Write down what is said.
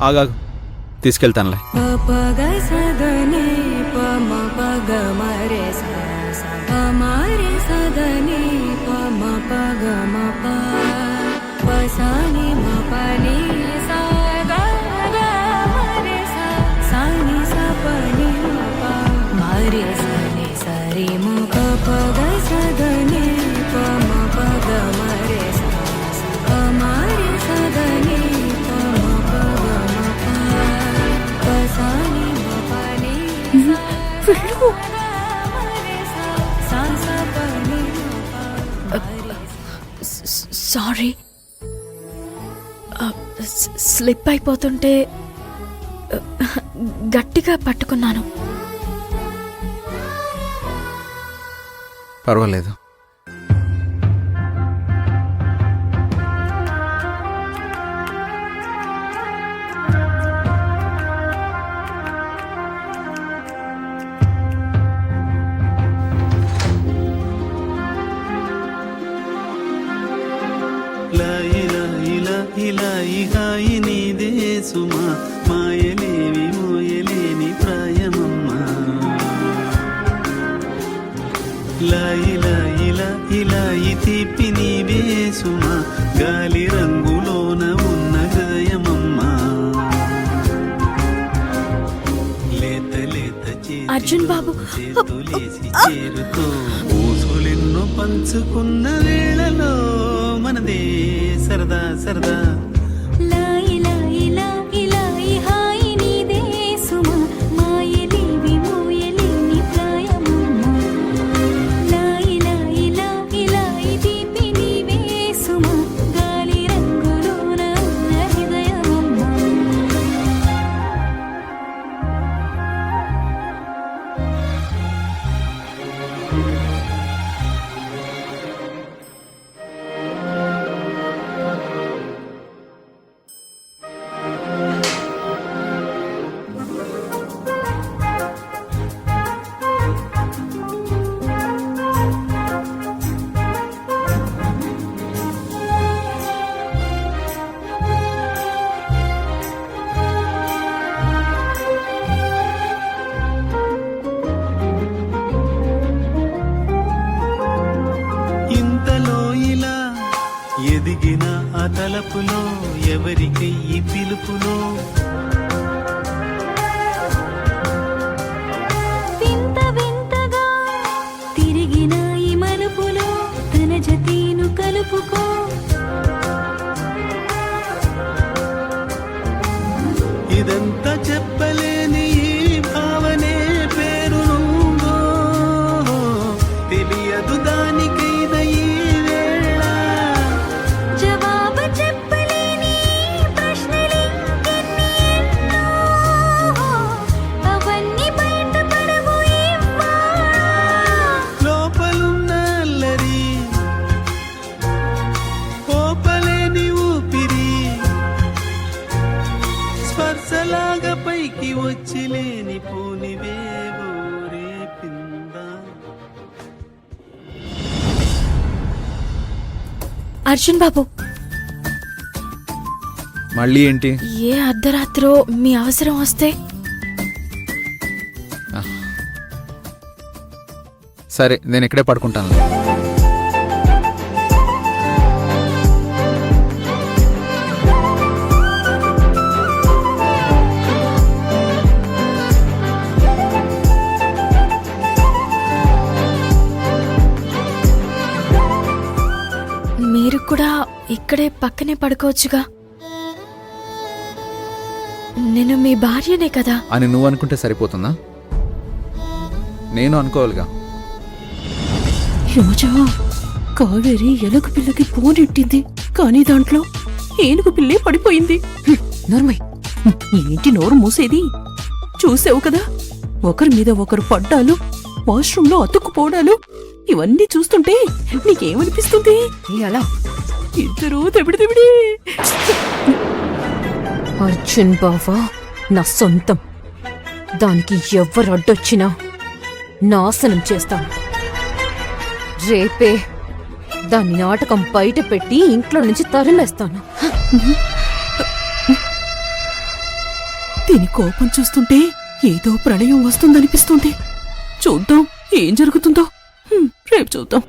ఆగా తీసుకెళ్తానులే. Sorry, slip అయిపోతుంటే గట్టిగా పట్టుకున్నాను. పర్వాలేదు. హాయి నీదే సుమా, మాయలేవి మోయలేని ప్రాయమమ్మా. లాయి తీపి నీవే సుమా, గాలి రంగులోన ఉన్న గాయమమ్మా. లేత లేత అర్జున్ బాబు చేతులేసి చేరుతో ఊసులెన్నో పంచుకున్న వేళలో మనదే సరదా సరదా. ఎదిగిన ఆ తలపులో ఎవరికయ్యి పిలుపులో వింత వింతగా తిరిగిన ఈ మలుపులో తన జతీను కలుపుకో. ఇదంతా చెప్పలేని ఈ భావనే పేరు నుంగో, తెలియదు దానికైనా ఈ వేళ. జవాబు చెప్పలేని ప్రశ్నలింకెన్ని ఎన్నో, అవన్నీ బయటపడవు ఇవ్వాళ. లోపలున్న అల్లరి ఓపలేని ఊపిరి, స్పర్శలాగా పైకి వచ్చి లేని పోనివేవో రేపిందా. అర్జున్ బాబు, మళ్ళీ ఏంటి? ఏ అర్ధరాత్రో మీ అవసరం వస్తే? సరే, నేను ఇక్కడే పడుకుంటాను. మీరు కూడా ఇక్కడే పక్కనే పడుకోవచ్చుగా. నేను మీ భార్యనే కదా అని నువ్వు అనుకుంటే సరిపోతుందా? నేను అనుకోవాలిగా. రోజా, కావేరి ఎలుగు పిల్లకి పోనెట్టింది, కానీ దాంట్లో ఏనుగు పిల్లే పడిపోయింది. నోర్మై, ఏంటి నోరు మూసేది? చూసావు కదా, ఒకరి మీద ఒకరు పడ్డాలు, వాష్రూంలో అతుక్కుపోవడాలు, ఇవన్నీ చూస్తుంటే నీకేమనిపిస్తుంది? ఎలా ఇద్దరూ తెబిడి. అర్జున్ బావా నా సొంతం, దానికి ఎవ్వరు అడ్డొచ్చినా నాశనం చేస్తాను. రేపే దాని నాటకం బయట పెట్టి ఇంట్లో నుంచి తరిమేస్తాను. దీని కోపం చూస్తుంటే ఏదో ప్రళయం వస్తుందనిపిస్తుంది. చూద్దాం ఏం జరుగుతుందో. రేపు చూద్దాం.